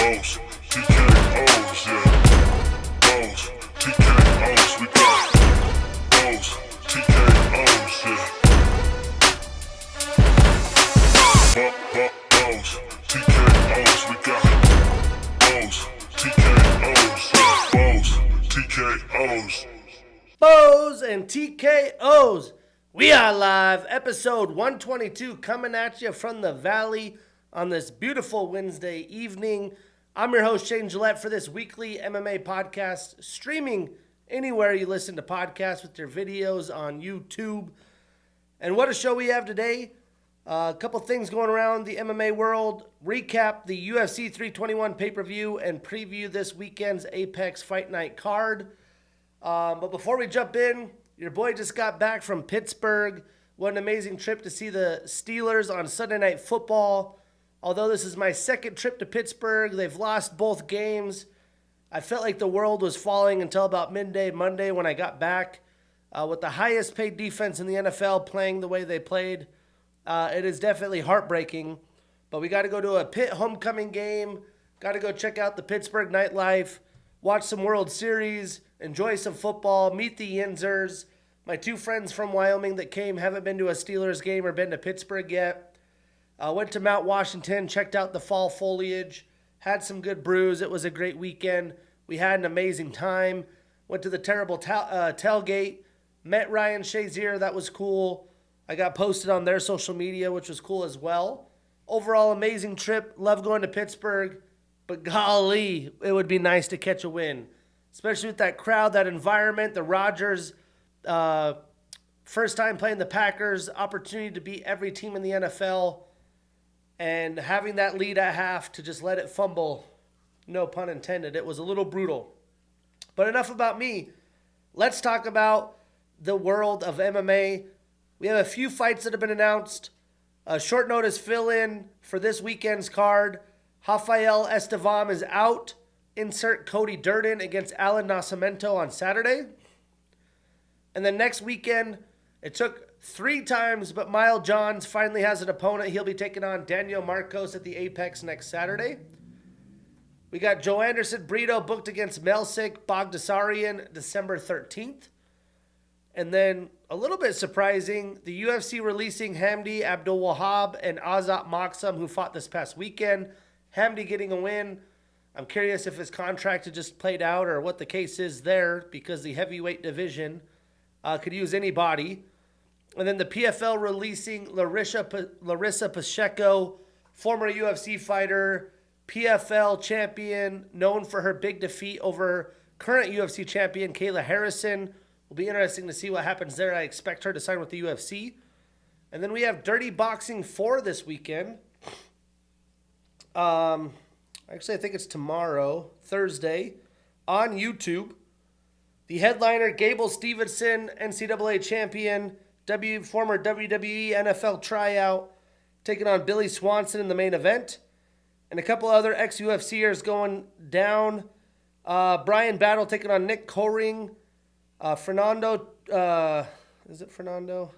Bows, TKOs, yeah. Bows, TKOs, we got bows, TKOs, yeah. Bows, TKOs, we got bows, TKOs, yeah. Bows, TKOs. Bows and TKOs. We are live, episode 122, coming at you from the Valley on this beautiful Wednesday evening. I'm your host, Shane Gillette, for this weekly MMA podcast, streaming anywhere you listen to podcasts with your videos on YouTube. And what a show we have today. A couple things going around the MMA world. Recap the UFC 321 pay-per-view and preview this weekend's Apex Fight Night card. But before we jump in, your boy just got back from Pittsburgh. What an amazing trip to see the Steelers on Sunday Night Football. Although this is my second trip to Pittsburgh, they've lost both games. I felt like the world was falling until about midday Monday when I got back. With the highest paid defense in the NFL playing the way they played, it is definitely heartbreaking. But we got to go to a Pitt homecoming game. Got to go check out the Pittsburgh nightlife. Watch some World Series. Enjoy some football. Meet the Yinzers. My two friends from Wyoming that came haven't been to a Steelers game or been to Pittsburgh yet. Went to Mount Washington, checked out the fall foliage, had some good brews. It was a great weekend. We had an amazing time. Went to the terrible tailgate. Met Ryan Shazier. That was cool. I got posted on their social media, which was cool as well. Overall, amazing trip. Love going to Pittsburgh. But golly, it would be nice to catch a win. Especially with that crowd, that environment, the Rodgers, first time playing the Packers, opportunity to beat every team in the NFL, and having that lead at half to just let it fumble, no pun intended. It was a little brutal. But enough about me. Let's talk about the world of MMA. We have a few fights that have been announced. A short notice fill-in for this weekend's card. Rafael Estevam is out. Insert Cody Durden against Alan Nascimento on Saturday. And then next weekend, it took 3 times, but Mile Johns finally has an opponent. He'll be taking on Daniel Marcos at the Apex next Saturday. We got Joe Anderson Brito booked against Melsik Bogdasarian December 13th. And then, a little bit surprising, the UFC releasing Hamdi Abdul-Wahab and Azat Maksum, who fought this past weekend. Hamdi getting a win. I'm curious if his contract had just played out or what the case is there, because the heavyweight division could use anybody. And then the PFL releasing Larissa Pacheco, former UFC fighter, PFL champion, known for her big defeat over current UFC champion Kayla Harrison. Will be interesting to see what happens there. I expect her to sign with the UFC. And then we have Dirty Boxing 4 this weekend. Actually, I think it's tomorrow, Thursday, on YouTube. The headliner, Gable Stevenson, NCAA champion, former WWE NFL tryout, taking on Billy Swanson in the main event. And a couple other ex-UFCers going down. Brian Battle taking on Nick Coring. Fernando, is it Fernando?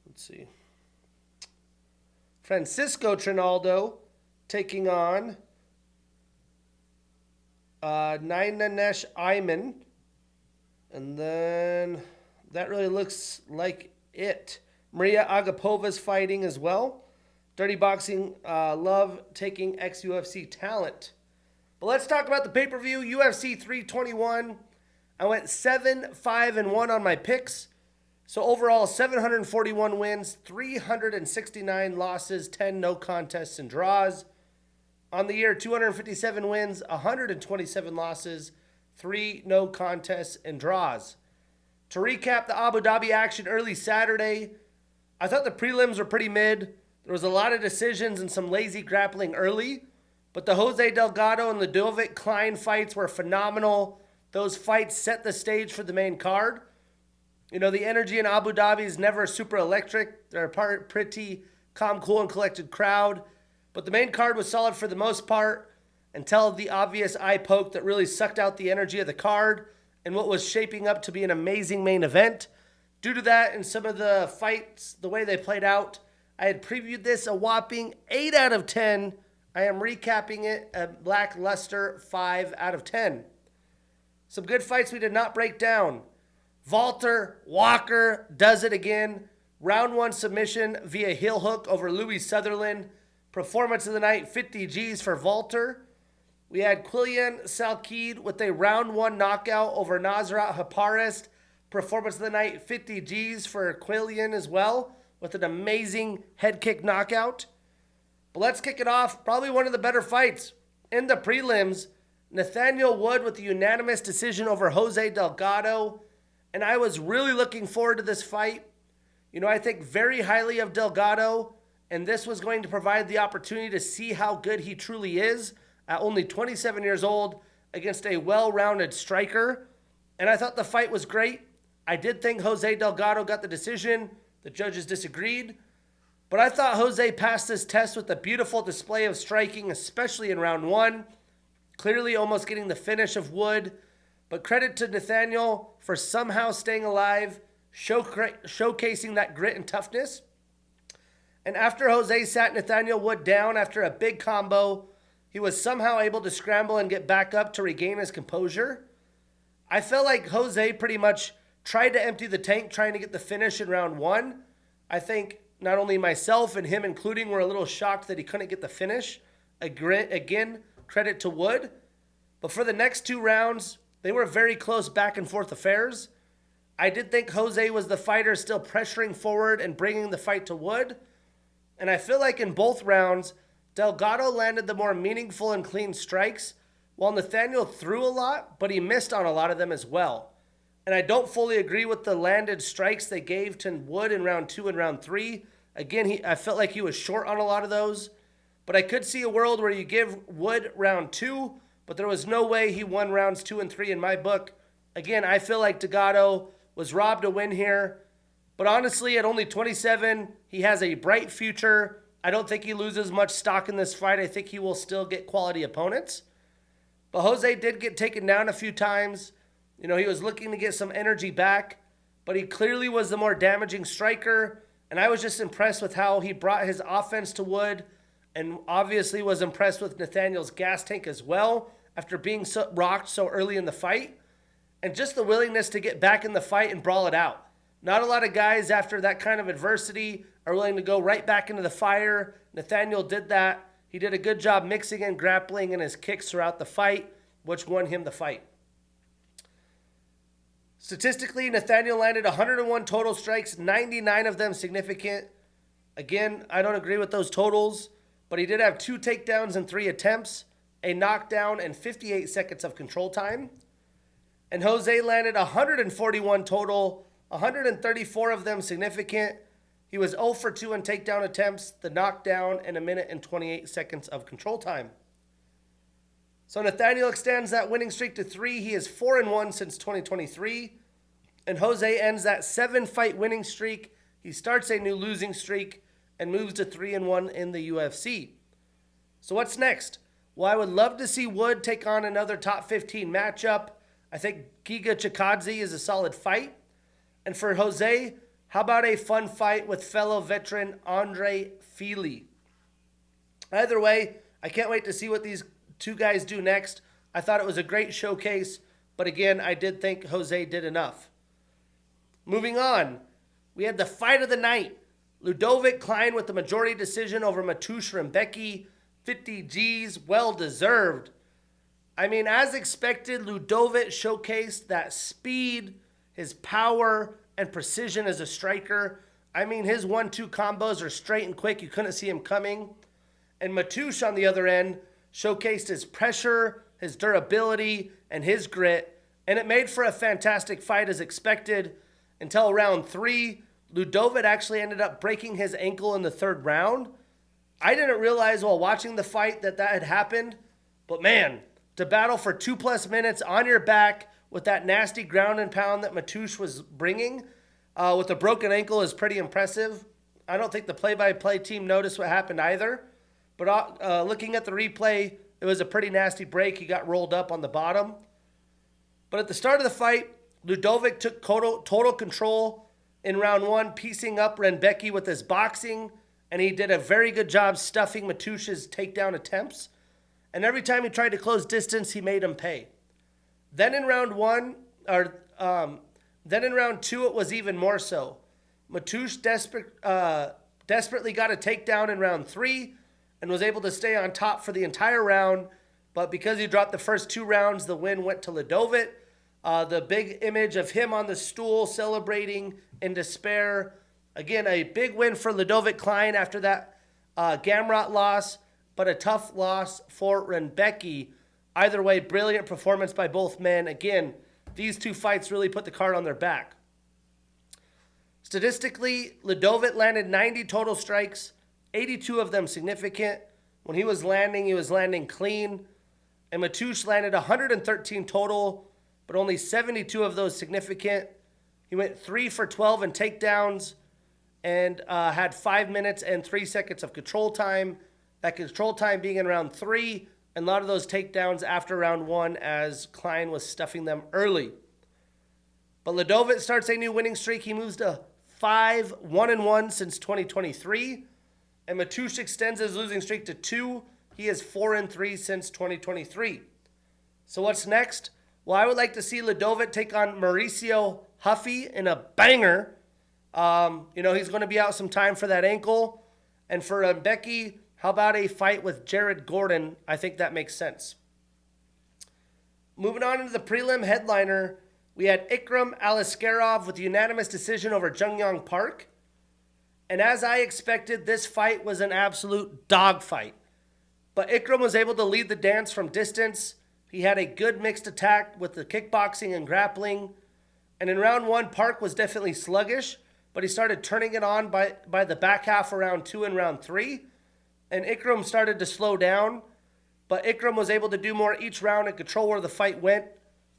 Let's see. Francisco Trinaldo taking on Nainanesh Ayman. And then that really looks like it. Maria Agapova's fighting as well. Dirty Boxing love taking ex-UFC talent. But let's talk about the pay-per-view, UFC 321. I went 7-5-1 on my picks. So overall, 741 wins, 369 losses, 10 no contests and draws. On the year, 257 wins, 127 losses, 3 no contests and draws. To recap the Abu Dhabi action early Saturday, I thought the prelims were pretty mid. There was a lot of decisions and some lazy grappling early, but the Jose Delgado and Ludovit Klein fights were phenomenal. Those fights set the stage for the main card. You know, the energy in Abu Dhabi is never super electric. They're a pretty calm, cool, and collected crowd. But the main card was solid for the most part until the obvious eye poke that really sucked out the energy of the card and what was shaping up to be an amazing main event. Due to that and some of the fights, the way they played out, I had previewed this a whopping 8 out of 10 I am recapping it a lackluster 5 out of 10. Some good fights we did not break down. Walter Walker does it again. Round 1 submission via heel hook over Louis Sutherland. Performance of the night, 50 Gs for Walter. We had Quillian Salkid with a round 1 knockout over Nasrat Haparist. Performance of the night, 50 Gs for Quillian as well, with an amazing head kick knockout. But let's kick it off. Probably one of the better fights in the prelims. Nathaniel Wood with a unanimous decision over Jose Delgado. And I was really looking forward to this fight. You know, I think very highly of Delgado, and this was going to provide the opportunity to see how good he truly is at only 27 years old against a well-rounded striker. And I thought the fight was great. I did think Jose Delgado got the decision. The judges disagreed. But I thought Jose passed this test with a beautiful display of striking, especially in round 1. Clearly almost getting the finish of Wood. But credit to Nathaniel for somehow staying alive, showcasing that grit and toughness. And after Jose sat Nathaniel Wood down after a big combo, he was somehow able to scramble and get back up to regain his composure. I felt like Jose pretty much tried to empty the tank, trying to get the finish in round 1. I think not only myself and him including were a little shocked that he couldn't get the finish. Again, credit to Wood. But for the next 2 rounds, they were very close back and forth affairs. I did think Jose was the fighter still pressuring forward and bringing the fight to Wood. And I feel like in both rounds, Delgado landed the more meaningful and clean strikes, while Nathaniel threw a lot, but he missed on a lot of them as well. And I don't fully agree with the landed strikes they gave to Wood in round 2 and round 3. Again, I felt like he was short on a lot of those. But I could see a world where you give Wood round 2, but there was no way he won rounds 2 and 3 in my book. Again, I feel like Delgado was robbed a win here. But honestly, at only 27, he has a bright future. I don't think he loses much stock in this fight. I think he will still get quality opponents. But Jose did get taken down a few times. You know, he was looking to get some energy back, but he clearly was the more damaging striker. And I was just impressed with how he brought his offense to Wood, and obviously was impressed with Nathaniel's gas tank as well after being rocked so early in the fight. And just the willingness to get back in the fight and brawl it out. Not a lot of guys after that kind of adversity are willing to go right back into the fire. Nathaniel did that. He did a good job mixing and grappling in his kicks throughout the fight, which won him the fight. Statistically, Nathaniel landed 101 total strikes, 99 of them significant. Again, I don't agree with those totals, but he did have 2 takedowns in 3 attempts, a knockdown, and 58 seconds of control time. And Jose landed 141 total, 134 of them significant. He was 0 for 2 in takedown attempts, the knockdown, and 1 minute and 28 seconds of control time. So Nathaniel extends that winning streak to 3. He is 4-1 since 2023. And Jose ends that 7-fight winning streak. He starts a new losing streak and moves to 3-1 in the UFC. So what's next? Well, I would love to see Wood take on another top 15 matchup. I think Giga Chikadze is a solid fight. And for Jose, how about a fun fight with fellow veteran Andre Fili? Either way, I can't wait to see what these 2 guys do next. I thought it was a great showcase, but again, I did think Jose did enough. Moving on, we had the fight of the night. Ludovit Klein with the majority decision over Mateusz Rebecki. 50 Gs, well deserved. I mean, as expected, Ludovit showcased that speed, his power, and precision as a striker. I mean, his 1-2 combos are straight and quick. You couldn't see him coming. And Mateusz, on the other end, showcased his pressure, his durability, and his grit. And it made for a fantastic fight as expected until round 3. Ludovit actually ended up breaking his ankle in the 3rd round. I didn't realize while watching the fight that had happened. But man, to battle for 2+ minutes on your back with that nasty ground and pound that Mateusz was bringing with a broken ankle is pretty impressive. I don't think the play-by-play team noticed what happened either. But looking at the replay, it was a pretty nasty break. He got rolled up on the bottom. But at the start of the fight, Ludovit took total control in round 1, piecing up Rebecki with his boxing and he did a very good job stuffing Mateusz's takedown attempts. And every time he tried to close distance, he made him pay. Then in round two, it was even more so. Mateusz desperately got a takedown in round 3 and was able to stay on top for the entire round. But because he dropped the first 2 rounds, the win went to Ludovit. The big image of him on the stool celebrating in despair. Again, a big win for Ludovit Klein after that Gamrot loss, but a tough loss for Rebecki. Either way, brilliant performance by both men. Again, these 2 fights really put the card on their back. Statistically, Ludovit landed 90 total strikes, 82 of them significant. When he was landing clean. And Mateusz landed 113 total, but only 72 of those significant. He went 3 for 12 in takedowns and had 5 minutes and 3 seconds of control time. That control time being in round 3, and a lot of those takedowns after round 1 as Klein was stuffing them early. But Ludovit starts a new winning streak. He moves to 5-1-1 since 2023. And Mateusz extends his losing streak to 2. He is 4-3 since 2023. So what's next? Well, I would like to see Ludovit take on Mauricio Huffy in a banger. He's going to be out some time for that ankle. And for Rebecki, how about a fight with Jared Gordon? I think that makes sense. Moving on into the prelim headliner, we had Ikram Aliskerov with unanimous decision over Junyong Park. And as I expected, this fight was an absolute dogfight. But Ikram was able to lead the dance from distance. He had a good mixed attack with the kickboxing and grappling. And in round 1, Park was definitely sluggish, but he started turning it on by the back half of round 2 and round 3. And Ikram started to slow down, but Ikram was able to do more each round and control where the fight went.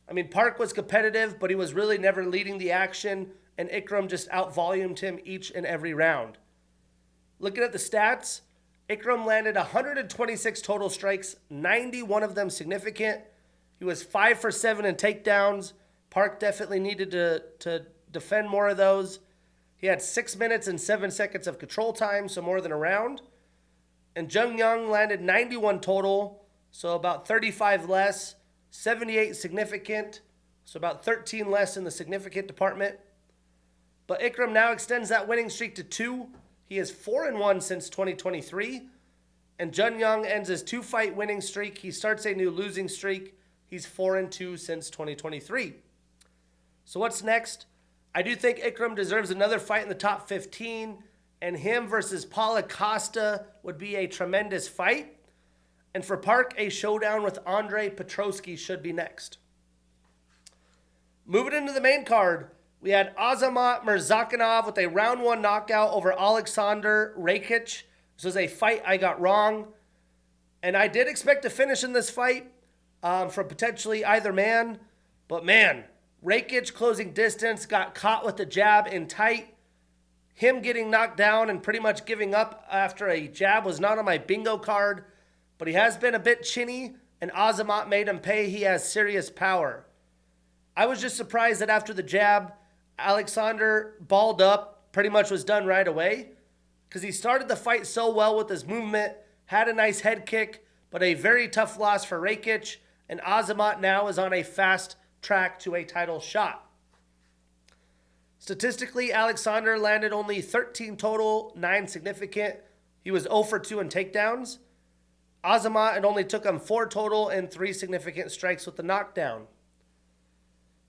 I mean, Park was competitive, but he was really never leading the action, and Ikram just out-volumed him each and every round. Looking at the stats, Ikram landed 126 total strikes, 91 of them significant. He was 5 for 7 in takedowns. Park definitely needed to defend more of those. He had 6 minutes and 7 seconds of control time, so more than a round. And Junyong landed 91 total, so about 35 less, 78 significant, so about 13 less in the significant department. But Ikram now extends that winning streak to 2. He is 4-1 since 2023. And Junyong ends his 2-fight winning streak. He starts a new losing streak. He's 4-2 since 2023. So what's next? I do think Ikram deserves another fight in the top 15. And him versus Paul Acosta would be a tremendous fight. And for Park, a showdown with Andre Petroski should be next. Moving into the main card, we had Azamat Murzakanov with a round 1 knockout over Aleksandar Rakic. This was a fight I got wrong. And I did expect to finish in this fight from potentially either man. But man, Rakic closing distance, got caught with the jab in tight. Him getting knocked down and pretty much giving up after a jab was not on my bingo card. But he has been a bit chinny, and Azamat made him pay. He has serious power. I was just surprised that after the jab, Aleksandar balled up, pretty much was done right away. Because he started the fight so well with his movement, had a nice head kick, but a very tough loss for Rakic. And Azamat now is on a fast track to a title shot. Statistically, Aleksandar landed only 13 total, 9 significant. He was 0 for 2 in takedowns. Azamat, it only took him 4 total and 3 significant strikes with the knockdown.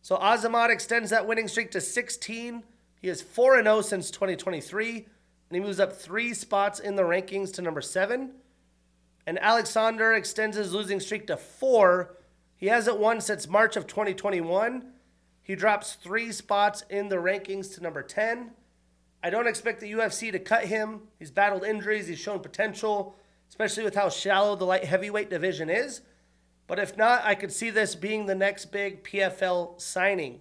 So Azamat extends that winning streak to 16. He is 4-0 since 2023, and he moves up 3 spots in the rankings to number 7. And Aleksandar extends his losing streak to 4. He hasn't won since March of 2021. He drops 3 spots in the rankings to number 10. I don't expect the UFC to cut him. He's battled injuries. He's shown potential, especially with how shallow the light heavyweight division is. But if not, I could see this being the next big PFL signing.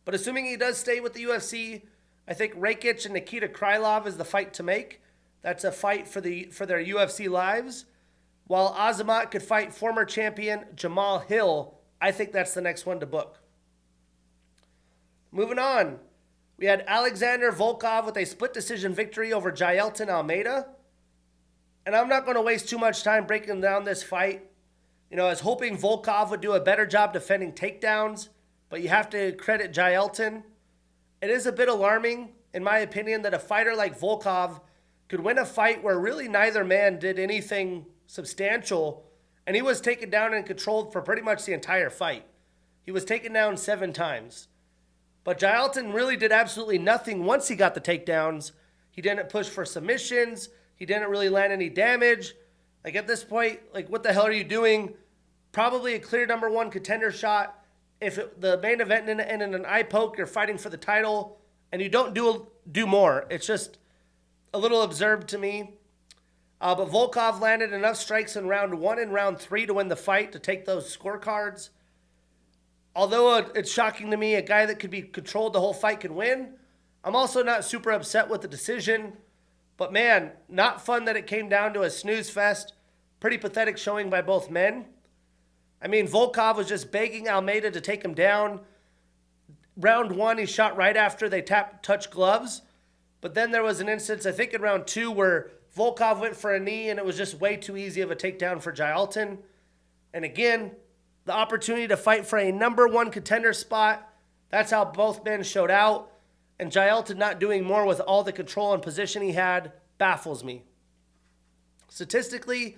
But assuming he does stay with the UFC, I think Rakic and Nikita Krylov is the fight to make. That's a fight for their UFC lives. While Azamat could fight former champion Jamal Hill, I think that's the next one to book. Moving on, we We had Alexander Volkov with a split decision victory over Jailton Almeida. And I'm not going to waste too much time breaking down this fight. I was hoping Volkov would do a better job defending takedowns, but you have to credit Jailton. It is a bit alarming, in my opinion, that a fighter like Volkov could win a fight where really neither man did anything substantial, and he was taken down and controlled for pretty much the entire fight. He was taken down 7 times. But Jailton really did absolutely nothing once he got the takedowns. He didn't push for submissions. He didn't really land any damage. Like at this point, what the hell are you doing? Probably a clear number 1 contender shot. If the main event ended in an eye poke, you're fighting for the title, and you don't do more. It's just a little absurd to me. But Volkov landed enough strikes in round 1 and round 3 to win the fight, to take those scorecards. Although it's shocking to me, a guy that could be controlled the whole fight could win. I'm also not super upset with the decision. But man, not fun that it came down to a snooze fest. Pretty pathetic showing by both men. I mean, Volkov was just begging Almeida to take him down. Round 1, he shot right after they touched gloves. But then there was an instance, I think in round 2, where Volkov went for a knee and it was just way too easy of a takedown for Jailton. And again, the opportunity to fight for a number 1 contender spot, that's how both men showed out. And Jailton not doing more with all the control and position he had baffles me. Statistically,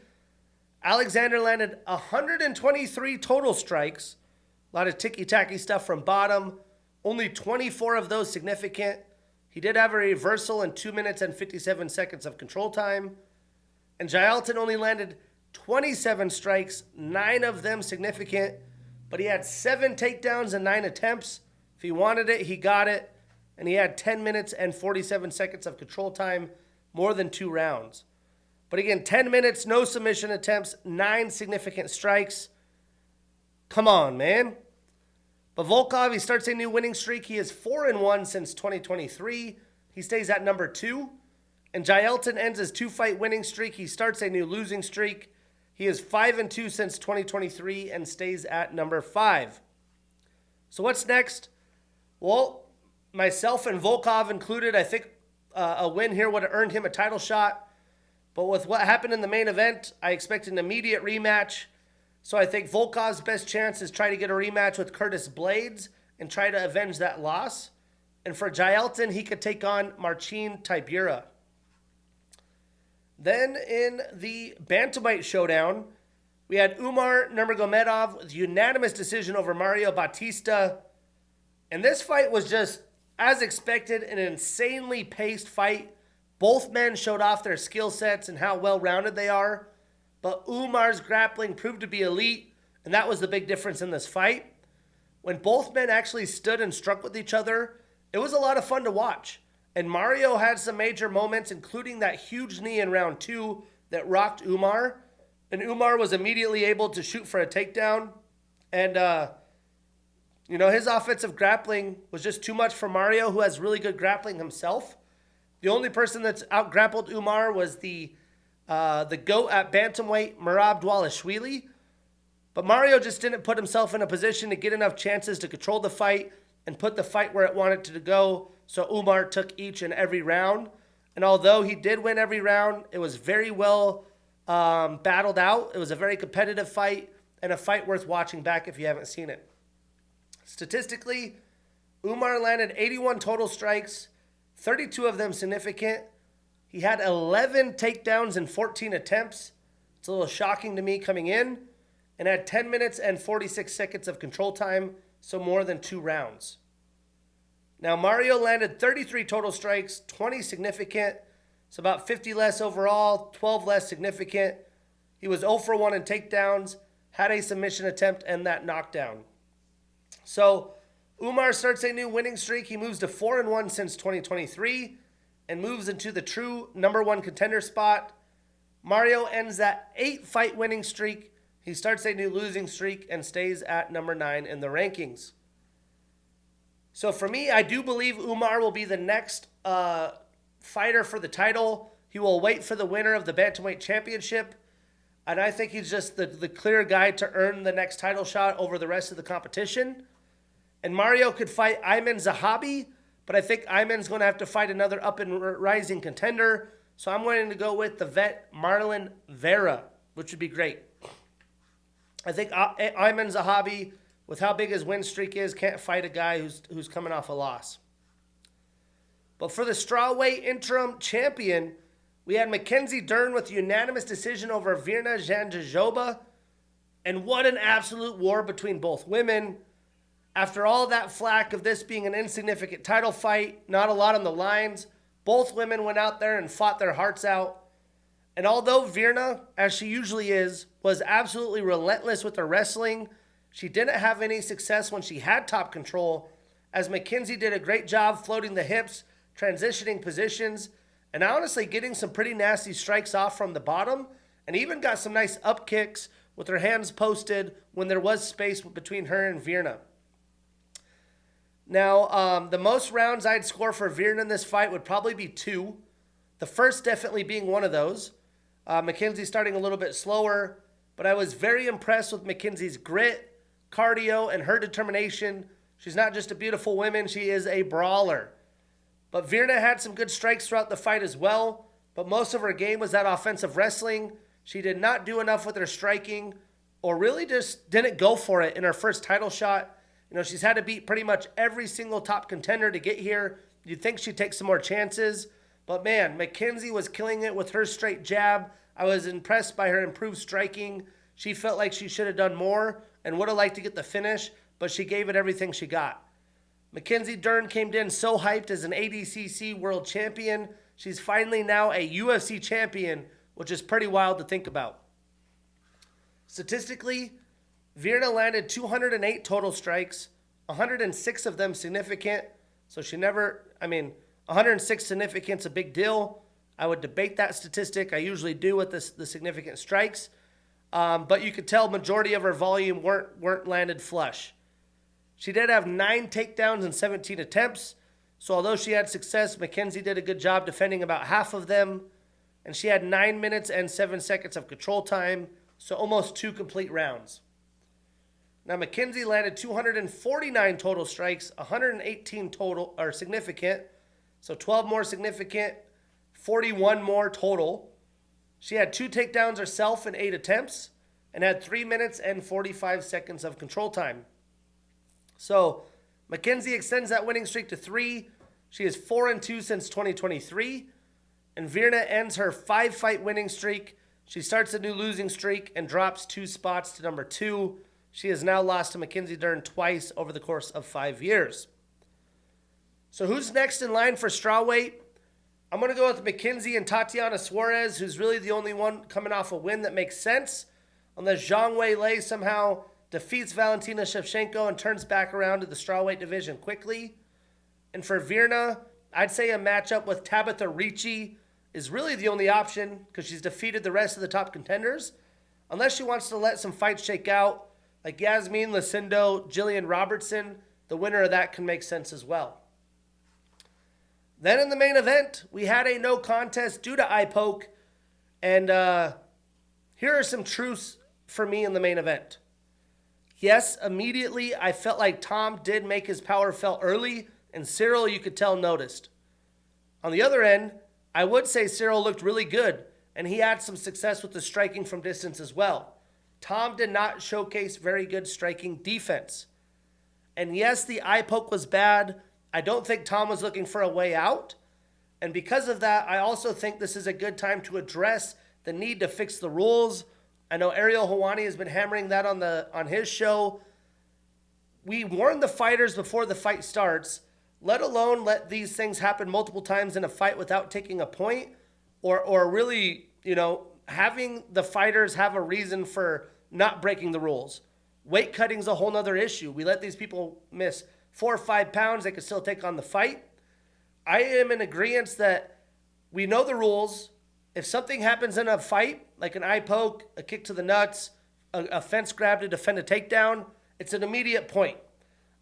Alexander landed 123 total strikes. A lot of ticky-tacky stuff from bottom. Only 24 of those significant. He did have a reversal in 2 minutes and 57 seconds of control time. And Jailton only landed 27 strikes, 9 of them significant. But he had 7 takedowns and 9 attempts. If he wanted it, he got it. And he had 10 minutes and 47 seconds of control time, more than 2 rounds. But again, 10 minutes, no submission attempts, 9 significant strikes. Come on, man. But Volkov, he starts a new winning streak. He is 4-1 since 2023. He stays at number 2. And Jailton ends his 2-fight winning streak. He starts a new losing streak. He is 5-2 since 2023 and stays at number 5. So what's next? Well, myself and Volkov included, I think a win here would have earned him a title shot. But with what happened in the main event, I expect an immediate rematch. So I think Volkov's best chance is try to get a rematch with Curtis Blades and try to avenge that loss. And for Jailton, he could take on Marcin Tybura. Then in the bantamweight showdown, we had Umar Nurmagomedov with unanimous decision over Mario Bautista. And this fight was just, as expected, an insanely paced fight. Both men showed off their skill sets and how well-rounded they are. But Umar's grappling proved to be elite, and that was the big difference in this fight. When both men actually stood and struck with each other, it was a lot of fun to watch. And Mario had some major moments, including that huge knee in round 2 that rocked Umar. And Umar was immediately able to shoot for a takedown. And, his offensive grappling was just too much for Mario, who has really good grappling himself. The only person that's out-grappled Umar was the GOAT at bantamweight, Merab Dvalishvili. But Mario just didn't put himself in a position to get enough chances to control the fight and put the fight where it wanted to go. So Umar took each and every round. And although he did win every round, it was very well battled out. It was a very competitive fight and a fight worth watching back if you haven't seen it. Statistically, Umar landed 81 total strikes, 32 of them significant. He had 11 takedowns and 14 attempts. It's a little shocking to me coming in. And had 10 minutes and 46 seconds of control time, so more than 2 rounds. Now, Mario landed 33 total strikes, 20 significant. So about 50 less overall, 12 less significant. He was 0 for 1 in takedowns, had a submission attempt, and that knockdown. So Umar starts a new winning streak. He moves to 4-1 since 2023 and moves into the true number 1 contender spot. Mario ends that 8-fight winning streak. He starts a new losing streak and stays at number 9 in the rankings. So for me, I do believe Umar will be the next fighter for the title. He will wait for the winner of the Bantamweight Championship. And I think he's just the clear guy to earn the next title shot over the rest of the competition. And Mario could fight Ayman Zahabi, but I think Ayman's going to have to fight another up and rising contender. So I'm going to go with the vet Marlon Vera, which would be great. I think Ayman's a hobby. With how big his win streak is, can't fight a guy who's coming off a loss. But for the strawweight interim champion, we had Mackenzie Dern with unanimous decision over Virna Jandiroba. And what an absolute war between both women. After all that flack of this being an insignificant title fight, not a lot on the lines, both women went out there and fought their hearts out. And although Virna, as she usually is, was absolutely relentless with her wrestling, she didn't have any success when she had top control, as Mackenzie did a great job floating the hips, transitioning positions, and honestly getting some pretty nasty strikes off from the bottom, and even got some nice up kicks with her hands posted when there was space between her and Virna. Now, the most rounds I'd score for Virna in this fight would probably be 2. The first definitely being one of those. Mackenzie starting a little bit slower, but I was very impressed with Mackenzie's grit, cardio, and her determination. She's not just a beautiful woman, she is a brawler. But Virna had some good strikes throughout the fight as well, but most of her game was that offensive wrestling. She did not do enough with her striking, or really just didn't go for it in her first title shot. You know, she's had to beat pretty much every single top contender to get here. You'd think she'd take some more chances, but man, Mackenzie was killing it with her straight jab. I was impressed by her improved striking. She felt like she should have done more and would have liked to get the finish, but she gave it everything she got. Mackenzie Dern came in so hyped as an ADCC world champion. She's finally now a UFC champion, which is pretty wild to think about. Statistically, Virna landed 208 total strikes, 106 of them significant. So 106 significant's a big deal. I would debate that statistic. I usually do with the significant strikes. But you could tell majority of her volume weren't landed flush. She did have 9 takedowns and 17 attempts. So although she had success, Mackenzie did a good job defending about half of them. And she had 9 minutes and 7 seconds of control time. So almost 2 complete rounds. Now Mackenzie landed 249 total strikes, 118 total or significant. So 12 more significant, 41 more total. She had 2 takedowns herself in 8 attempts and had 3 minutes and 45 seconds of control time. So Mackenzie extends that winning streak to 3. She is 4-2 since 2023. And Virna ends her 5-fight winning streak. She starts a new losing streak and drops 2 spots to number 2. She has now lost to Mackenzie Dern twice over the course of 5 years. So who's next in line for strawweight? I'm going to go with Mackenzie and Tatiana Suarez, who's really the only one coming off a win that makes sense, unless Zhang Weilei somehow defeats Valentina Shevchenko and turns back around to the strawweight division quickly. And for Virna, I'd say a matchup with Tabitha Ricci is really the only option because she's defeated the rest of the top contenders. Unless she wants to let some fights shake out, like Yasmin Lucindo, Jillian Robertson, the winner of that can make sense as well. Then in the main event, we had a no contest due to eye poke. And here are some truths for me in the main event. Yes, immediately I felt like Tom did make his power felt early, and Ciryl, you could tell, noticed. On the other end, I would say Ciryl looked really good, and he had some success with the striking from distance as well. Tom did not showcase very good striking defense. And yes, the eye poke was bad. I don't think Tom was looking for a way out. And because of that, I also think this is a good time to address the need to fix the rules. I know Ariel Helwani has been hammering that on his show. We warn the fighters before the fight starts, let alone let these things happen multiple times in a fight without taking a point or really, having the fighters have a reason for not breaking the rules. Weight cutting is a whole nother issue. We let these people miss 4 or 5 pounds, they could still take on the fight. I am in agreement that we know the rules. If something happens in a fight, like an eye poke, a kick to the nuts, a fence grab to defend a takedown, it's an immediate point.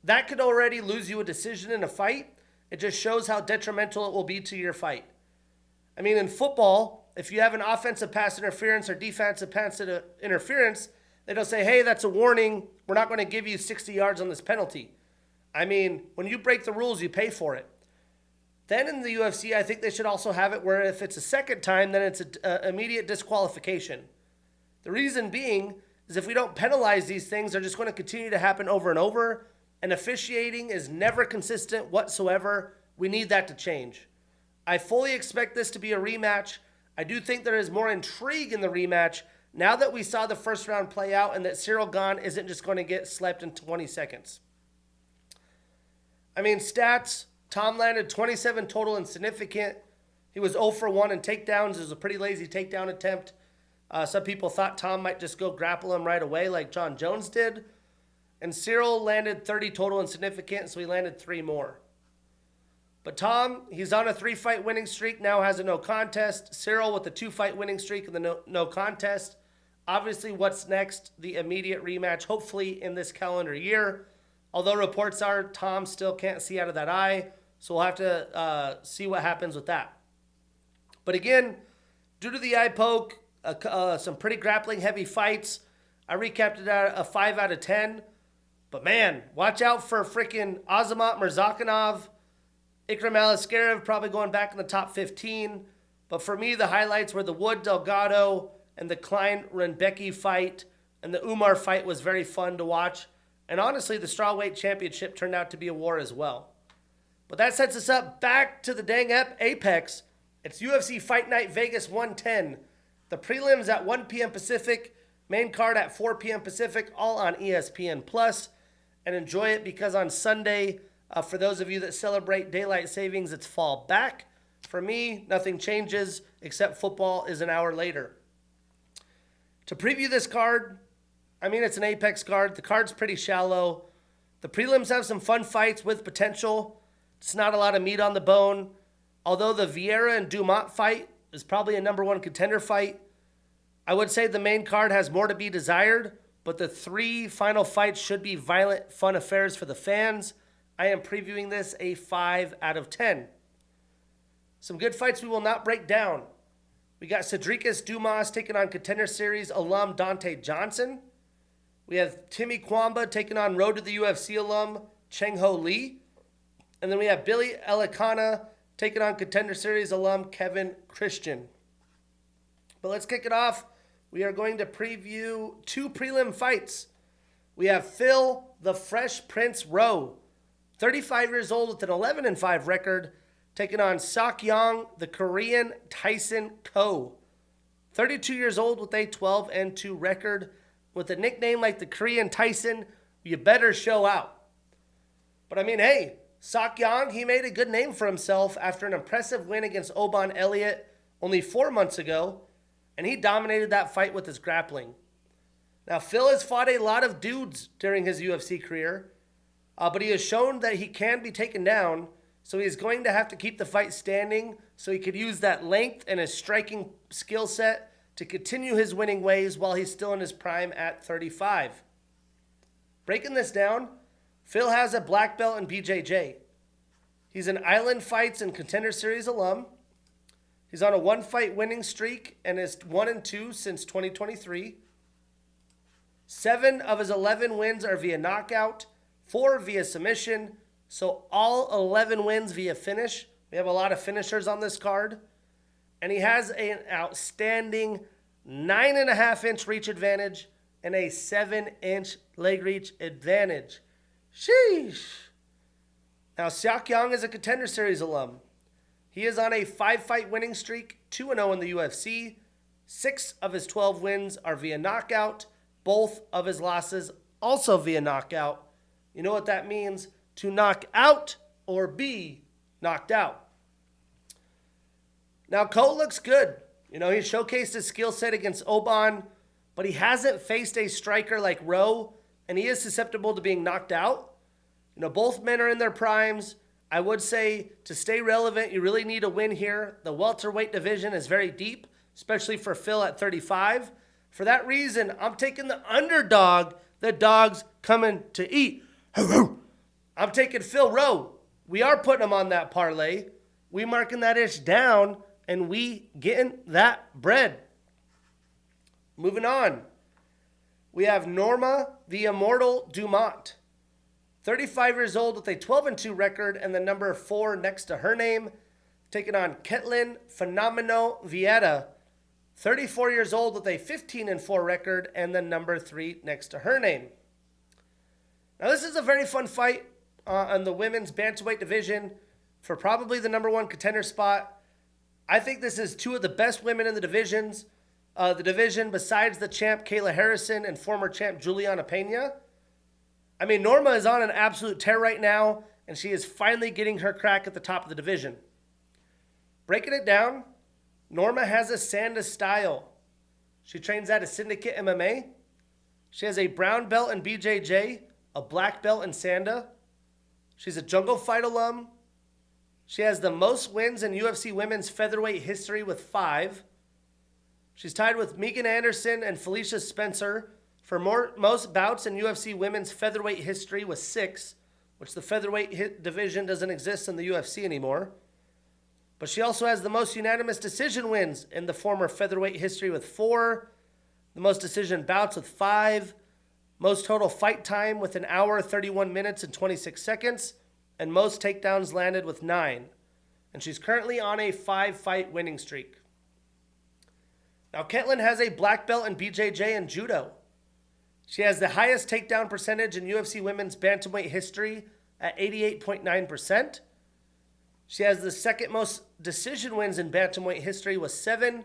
That could already lose you a decision in a fight. It just shows how detrimental it will be to your fight. I mean, in football, if you have an offensive pass interference or defensive pass interference, they don't say, hey, that's a warning. We're not going to give you 60 yards on this penalty. I mean, when you break the rules, you pay for it. Then in the UFC, I think they should also have it where if it's a second time, then it's an immediate disqualification. The reason being is if we don't penalize these things, they're just going to continue to happen over and over, and officiating is never consistent whatsoever. We need that to change. I fully expect this to be a rematch. I do think there is more intrigue in the rematch now that we saw the first round play out and that Ciryl Gane isn't just going to get slept in 20 seconds. I mean, stats, Tom landed 27 total and significant. He was 0 for 1 in takedowns. It was a pretty lazy takedown attempt. Some people thought Tom might just go grapple him right away like John Jones did. And Ciryl landed 30 total and significant, so he landed 3 more. But Tom, he's on a 3-fight winning streak, now has a no contest. Ciryl with a 2-fight winning streak and the no contest. Obviously, what's next? The immediate rematch, hopefully in this calendar year. Although reports are Tom still can't see out of that eye, so we'll have to see what happens with that. But again, due to the eye poke, some pretty grappling heavy fights, I recapped it at a 5 out of 10. But man, watch out for freaking Azamat, Murzakanov, Ikram, Aliskerov probably going back in the top 15. But for me, the highlights were the Wood, Delgado, and the Klein, Rebecki fight. And the Umar fight was very fun to watch. And honestly, the strawweight championship turned out to be a war as well. But that sets us up back to the dang apex. It's UFC Fight Night Vegas 110. The prelims at 1 p.m. Pacific, main card at 4 p.m. Pacific, all on ESPN Plus. And enjoy it because on Sunday, for those of you that celebrate daylight savings, it's fall back. For me, nothing changes except football is an hour later. To preview this card, I mean, it's an Apex card. The card's pretty shallow. The prelims have some fun fights with potential. It's not a lot of meat on the bone. Although the Vieira and Dumont fight is probably a number 1 contender fight, I would say the main card has more to be desired, but the 3 final fights should be violent, fun affairs for the fans. I am previewing this a 5 out of 10. Some good fights we will not break down. We got Cedricus Dumas taking on Contender Series alum Dante Johnson. We have Timmy Kwamba taking on Road to the UFC alum Cheng Ho Lee. And then we have Billy Elikana taking on Contender Series alum Kevin Christian. But let's kick it off. We are going to preview 2 prelim fights. We have Phil the Fresh Prince Rowe, 35 years old with an 11-5 record, taking on Seokhyeon the Korean Tyson Ko, 32 years old with a 12-2 record. With a nickname like the Korean Tyson, you better show out. But I mean, hey, Seokhyeon, he made a good name for himself after an impressive win against Oban Elliott only 4 months ago, and he dominated that fight with his grappling. Now, Phil has fought a lot of dudes during his UFC career, but he has shown that he can be taken down, so he's going to have to keep the fight standing so he could use that length and his striking skill set to continue his winning ways while he's still in his prime at 35. Breaking this down, Phil has a black belt in BJJ. He's an Island Fights and Contender Series alum. He's on a 1-fight winning streak and is 1-2 since 2023. 7 of his 11 wins are via knockout, 4 via submission, so all 11 wins via finish. We have a lot of finishers on this card. And he has an outstanding 9.5-inch reach advantage and a 7-inch leg reach advantage. Sheesh. Now, Seokhyeon is a Contender Series alum. He is on a 5-fight winning streak, 2-0 in the UFC. 6 of his 12 wins are via knockout. Both of his losses also via knockout. You know what that means? To knock out or be knocked out. Now, Ko looks good. You know, he showcased his skill set against Oban, but he hasn't faced a striker like Rowe, and he is susceptible to being knocked out. You know, both men are in their primes. I would say to stay relevant, you really need a win here. The welterweight division is very deep, especially for Phil at 35. For that reason, I'm taking the underdog, the dog's coming to eat. I'm taking Phil Rowe. We are putting him on that parlay. We marking that ish down, and we getting that bread. Moving on. We have Norma, the Immortal Dumont, 35 years old with a 12-2 record and the number 4 next to her name, taking on Ketlen Fenomeno Vieira, 34 years old with a 15-4 record and the number 3 next to her name. Now this is a very fun fight on the women's bantamweight division for probably the number 1 contender spot. I think this is two of the best women in the division besides the champ Kayla Harrison and former champ Juliana Pena. I mean, Norma is on an absolute tear right now, and she is finally getting her crack at the top of the division. Breaking it down, Norma has a Sanda style. She trains out of Syndicate MMA. She has a brown belt in BJJ, a black belt in Sanda. She's a Jungle Fight alum. She has the most wins in UFC women's featherweight history with 5. She's tied with Megan Anderson and Felicia Spencer for most bouts in UFC women's featherweight history with 6, which the featherweight division doesn't exist in the UFC anymore. But she also has the most unanimous decision wins in the former featherweight history with 4, the most decision bouts with 5, most total fight time with 1 hour, 31 minutes, and 26 seconds, and most takedowns landed with 9. And she's currently on a 5-fight winning streak. Now, Ketlen has a black belt in BJJ and Judo. She has the highest takedown percentage in UFC women's bantamweight history at 88.9%. She has the second most decision wins in bantamweight history with 7.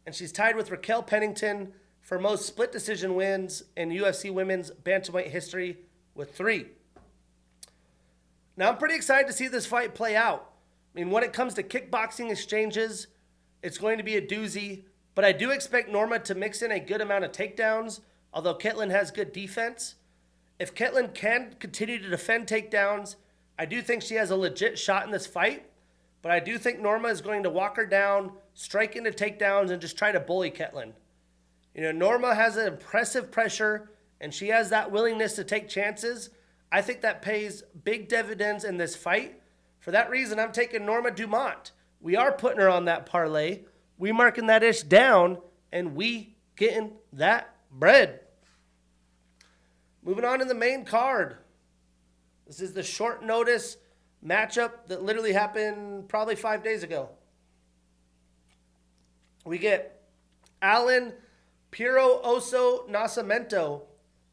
And she's tied with Raquel Pennington for most split decision wins in UFC women's bantamweight history with 3. Now, I'm pretty excited to see this fight play out. I mean, when it comes to kickboxing exchanges, it's going to be a doozy. But I do expect Norma to mix in a good amount of takedowns, although Ketlen has good defense. If Ketlen can continue to defend takedowns, I do think she has a legit shot in this fight. But I do think Norma is going to walk her down, strike into takedowns, and just try to bully Ketlen. You know, Norma has an impressive pressure, and she has that willingness to take chances. I think that pays big dividends in this fight. For that reason, I'm taking Norma Dumont. We are putting her on that parlay. We marking that ish down, and we getting that bread. Moving on to the main card. This is the short notice matchup that literally happened probably 5 days ago. We get Alan Piro Oso Nascimento,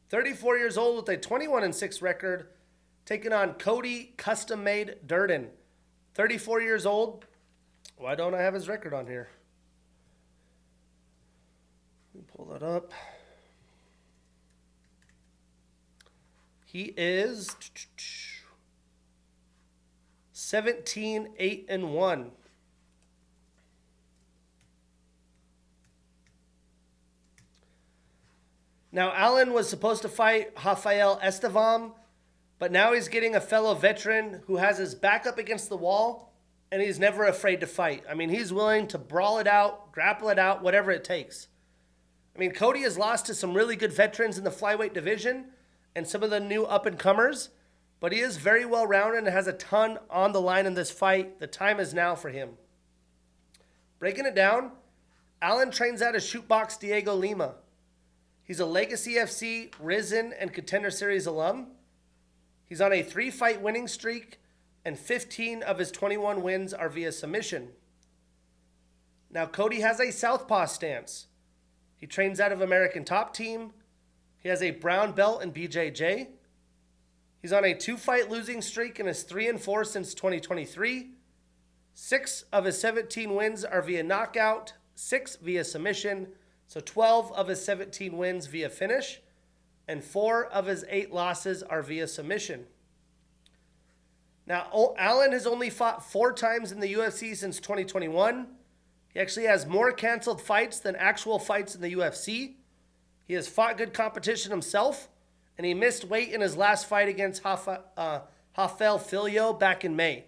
34 years old with a 21-6 record, taking on Cody Custom-Made Durden, 34 years old. Why don't I have his record on here? Let me pull that up. He is 17-8-1. Now, Allen was supposed to fight Rafael Estevam, but now he's getting a fellow veteran who has his back up against the wall, and he's never afraid to fight. I mean, he's willing to brawl it out, grapple it out, whatever it takes. I mean, Cody has lost to some really good veterans in the flyweight division and some of the new up-and-comers, but he is very well-rounded and has a ton on the line in this fight. The time is now for him. Breaking it down, Allen trains out of Shootbox Diego Lima. He's a Legacy FC, Risen, and Contender Series alum. He's on a 3-fight winning streak, and 15 of his 21 wins are via submission. Now, Cody has a southpaw stance. He trains out of American Top Team. He has a brown belt in BJJ. He's on a 2-fight losing streak and is 3-4 since 2023. 6 of his 17 wins are via knockout, 6 via submission, so 12 of his 17 wins via finish, and 4 of his 8 losses are via submission. Now, Allen has only fought 4 times in the UFC since 2021. He actually has more canceled fights than actual fights in the UFC. He has fought good competition himself, and he missed weight in his last fight against Rafael Filho back in May.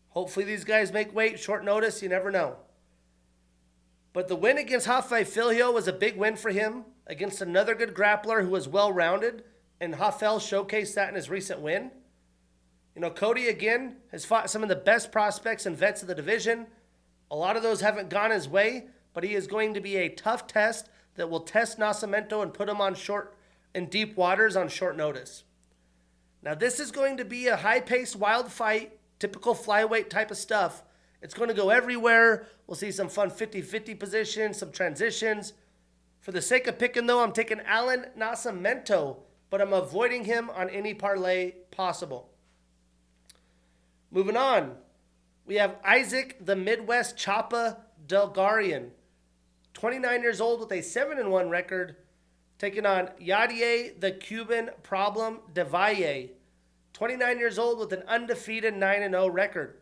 Hopefully these guys make weight, short notice, you never know. But the win against Rafael Filho was a big win for him against another good grappler who was well-rounded, and Rafael showcased that in his recent win. You know, Cody, again, has fought some of the best prospects and vets of the division. A lot of those haven't gone his way, but he is going to be a tough test that will test Nascimento and put him on short and deep waters on short notice. Now, this is going to be a high-paced, wild fight, typical flyweight type of stuff. It's going to go everywhere. We'll see some fun 50-50 positions, some transitions. For the sake of picking, though, I'm taking Alan Nascimento, but I'm avoiding him on any parlay possible. Moving on, we have Isaac, the Midwest Chapa Delgarian, 29 years old with a 7-1 record, taking on Yadier, the Cuban Problem de Valle, 29 years old with an undefeated 9-0 record.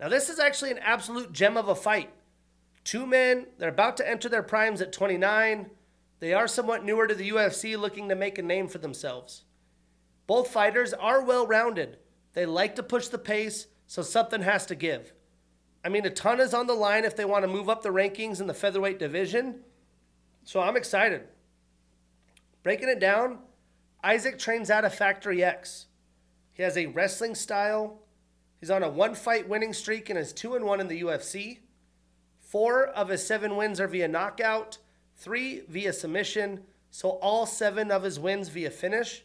Now, this is actually an absolute gem of a fight. Two men, they're about to enter their primes at 29. They are somewhat newer to the UFC, looking to make a name for themselves. Both fighters are well-rounded. They like to push the pace, so something has to give. I mean, a ton is on the line if they want to move up the rankings in the featherweight division, so I'm excited. Breaking it down, Isaac trains out of Factory X. He has a wrestling style. He's on a 1-fight winning streak and is 2-1 in the UFC. 4 of his 7 wins are via knockout, 3 via submission, so all 7 of his wins via finish.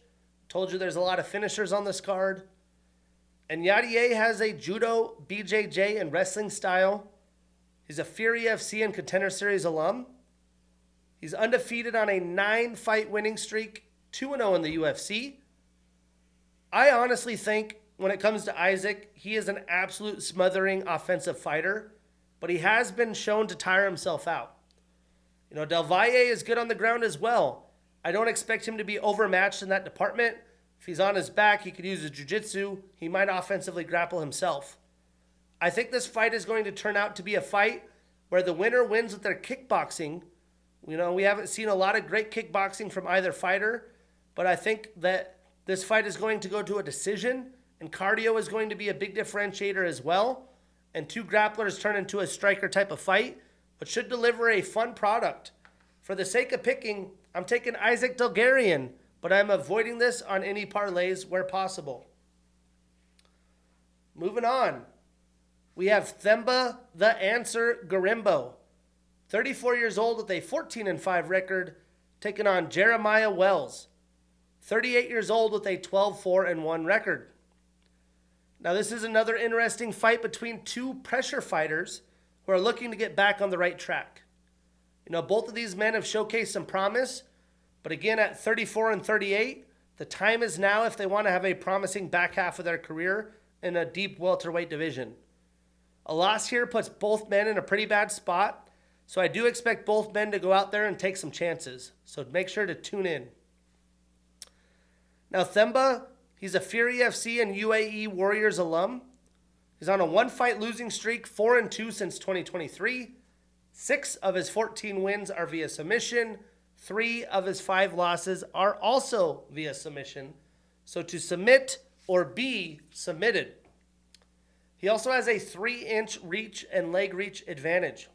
Told you there's a lot of finishers on this card. And Yadier has a judo, BJJ, and wrestling style. He's a Fury FC and Contender Series alum. He's undefeated on a 9-fight winning streak, 2-0 in the UFC. I honestly think when it comes to Isaac, he is an absolute smothering offensive fighter, but he has been shown to tire himself out. You know, Del Valle is good on the ground as well. I don't expect him to be overmatched in that department. If he's on his back, he could use his jiu-jitsu. He might offensively grapple himself. I think this fight is going to turn out to be a fight where the winner wins with their kickboxing. You know, we haven't seen a lot of great kickboxing from either fighter, but I think that this fight is going to go to a decision, and cardio is going to be a big differentiator as well. And 2 grapplers turn into a striker type of fight, but should deliver a fun product. For the sake of picking, I'm taking Isaac Delgarian, but I'm avoiding this on any parlays where possible. Moving on, we have Themba the Answer Garimbo, 34 years old with a 14-5 record, taking on Jeremiah Wells, 38 years old with a 12-4-1 record. Now, this is another interesting fight between 2 pressure fighters who are looking to get back on the right track. You know, both of these men have showcased some promise, but again, at 34 and 38, the time is now if they want to have a promising back half of their career in a deep welterweight division. A loss here puts both men in a pretty bad spot, so I do expect both men to go out there and take some chances. So make sure to tune in. Now, Themba, he's a Fury FC and UAE Warriors alum. He's on a 1-fight losing streak, 4-2 since 2023. 6 of his 14 wins are via submission. 3 of his 5 losses are also via submission. So to submit or be submitted. He also has a 3-inch reach and leg reach advantage.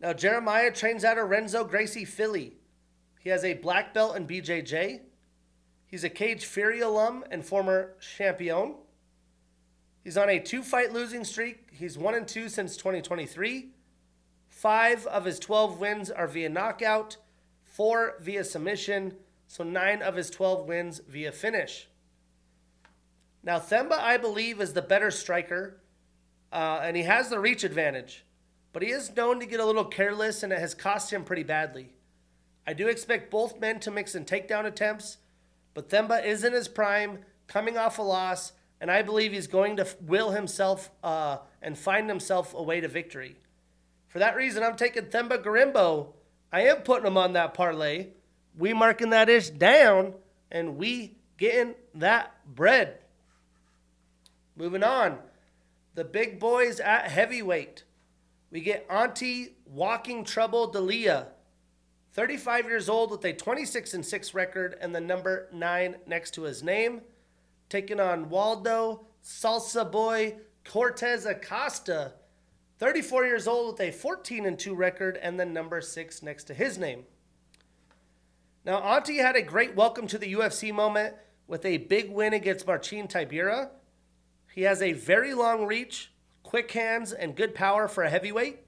Now, Jeremiah trains out of Renzo Gracie, Philly. He has a black belt in BJJ. He's a Cage Fury alum and former champion. He's on a 2-fight losing streak. He's 1-2 since 2023. 5 of his 12 wins are via knockout, 4 via submission, so 9 of his 12 wins via finish. Now, Themba, I believe, is the better striker, and he has the reach advantage, but he is known to get a little careless, and it has cost him pretty badly. I do expect both men to mix in takedown attempts, but Themba is in his prime, coming off a loss, and I believe he's going to will himself and find himself a way to victory. For that reason, I'm taking Themba Garimbo. I am putting him on that parlay. We marking that ish down, and we getting that bread. Moving on. The big boys at heavyweight. We get Auntie Walking Trouble D'Elia, 35 years old with a 26-6 record and the number 9 next to his name, taking on Waldo Salsa Boy Cortez Acosta, 34 years old with a 14-2 record and the number 6 next to his name. Now, Auntie had a great welcome to the UFC moment with a big win against Marcin Tybura. He has a very long reach, quick hands, and good power for a heavyweight.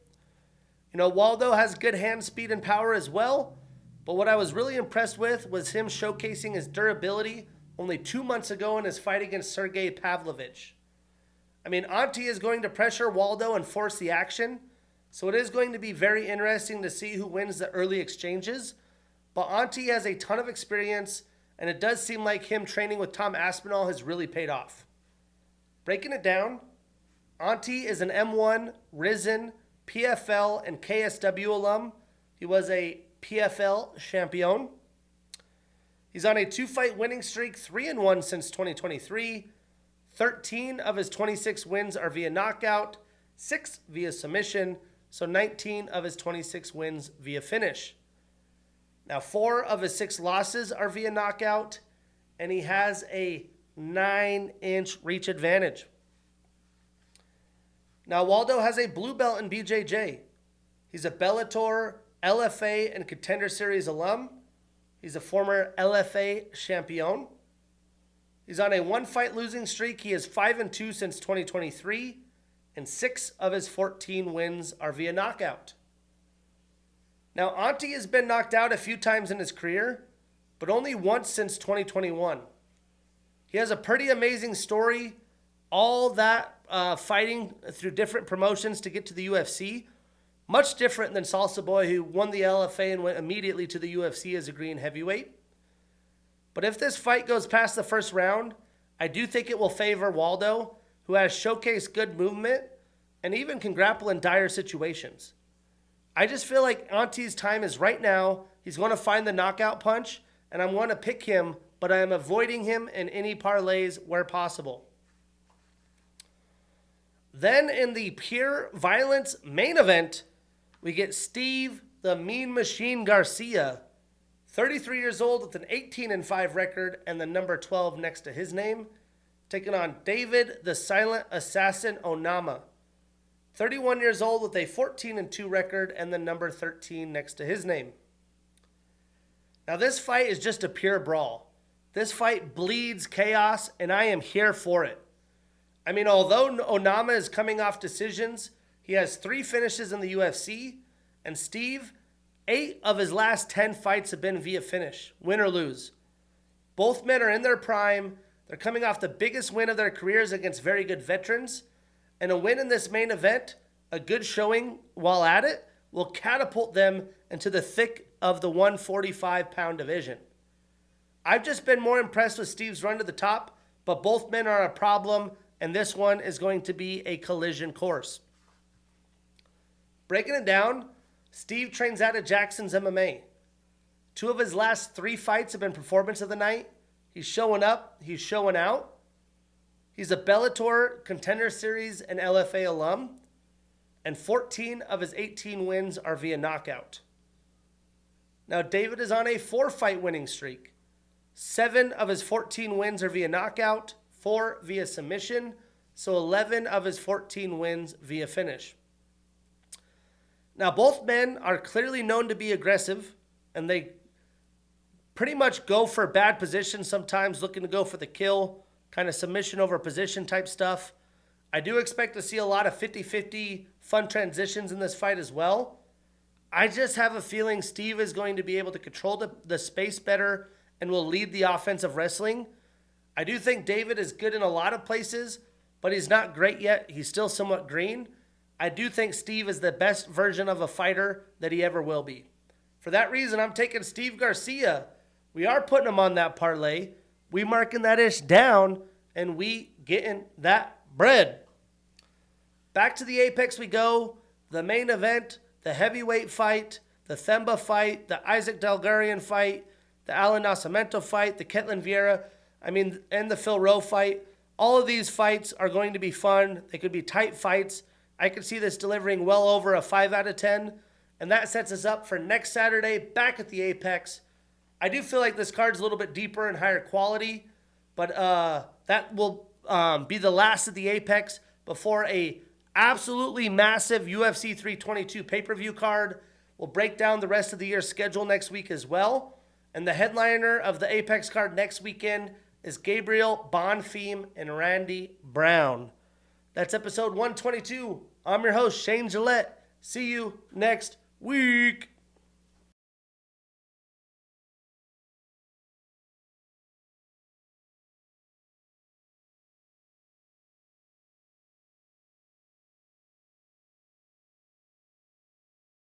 You know, Waldo has good hand speed and power as well, But what I was really impressed with was him showcasing his durability only 2 months ago in his fight against Sergey Pavlovich. I mean, Auntie is going to pressure Waldo and force the action, so it is going to be very interesting to see who wins the early exchanges. But Auntie has a ton of experience, and it does seem like him training with Tom Aspinall has really paid off. Breaking it down, Auntie is an M1, Risen, PFL, and KSW alum. He was a PFL champion. He's on a 2-fight winning streak, 3-1 since 2023. 13 of his 26 wins are via knockout, 6 via submission, so 19 of his 26 wins via finish. Now, 4 of his 6 losses are via knockout, and he has a 9-inch reach advantage. Now, Waldo has a blue belt in BJJ. He's a Bellator, LFA, and Contender Series alum. He's a former LFA champion. He's on a 1-fight losing streak. He is 5-2 since 2023, and 6 of his 14 wins are via knockout. Now, Auntie has been knocked out a few times in his career, but only once since 2021. He has a pretty amazing story, all that fighting through different promotions to get to the UFC. Much different than Salsa Boy, who won the LFA and went immediately to the UFC as a green heavyweight. But if this fight goes past the first round, I do think it will favor Waldo, who has showcased good movement and even can grapple in dire situations. I just feel like Auntie's time is right now. He's going to find the knockout punch, and I'm going to pick him, but I am avoiding him in any parlays where possible. Then in the pure violence main event, we get Steve the Mean Machine Garcia, 33 years old with an 18-5 record and the number 12 next to his name, taking on David the Silent Assassin Onama, 31 years old with a 14-2 record and the number 13 next to his name. Now this fight is just a pure brawl. This fight bleeds chaos, and I am here for it. I mean, although Onama is coming off decisions, he has 3 finishes in the UFC, and Steve, 8 of his last 10 fights have been via finish, win or lose. Both men are in their prime. They're coming off the biggest win of their careers against very good veterans, and a win in this main event, a good showing while at it, will catapult them into the thick of the 145-pound division. I've just been more impressed with Steve's run to the top, but both men are a problem, and this one is going to be a collision course. Breaking it down, Steve trains out of Jackson's MMA. 2 of his last 3 fights have been performance of the night. He's showing up. He's showing out. He's a Bellator, Contender Series, and LFA alum. And 14 of his 18 wins are via knockout. Now, David is on a 4-fight winning streak. 7 of his 14 wins are via knockout, 4 via submission, so 11 of his 14 wins via finish. Now, both men are clearly known to be aggressive, and they pretty much go for bad positions sometimes, looking to go for the kill, kind of submission over position type stuff. I do expect to see a lot of 50-50 fun transitions in this fight as well. I just have a feeling Steve is going to be able to control the space better and will lead the offensive wrestling. I do think David is good in a lot of places, but he's not great yet. He's still somewhat green. I do think Steve is the best version of a fighter that he ever will be. For that reason, I'm taking Steve Garcia. We are putting him on that parlay. We marking that ish down, and we getting that bread. Back to the Apex we go. The main event, the heavyweight fight, the Themba fight, the Isaac Delgarian fight, the Alan Nascimento fight, the Ketlen Vieira, and the Phil Rowe fight. All of these fights are going to be fun. They could be tight fights. I could see this delivering well over a 5 out of 10. And that sets us up for next Saturday back at the Apex. I do feel like this card's a little bit deeper and higher quality. But that will be the last of the Apex before a absolutely massive UFC 322 pay-per-view card. We'll break down the rest of the year's schedule next week as well. And the headliner of the Apex card next weekend is Gabriel Bonfim and Randy Brown. That's episode 122. I'm your host, Shane Gillette. See you next week.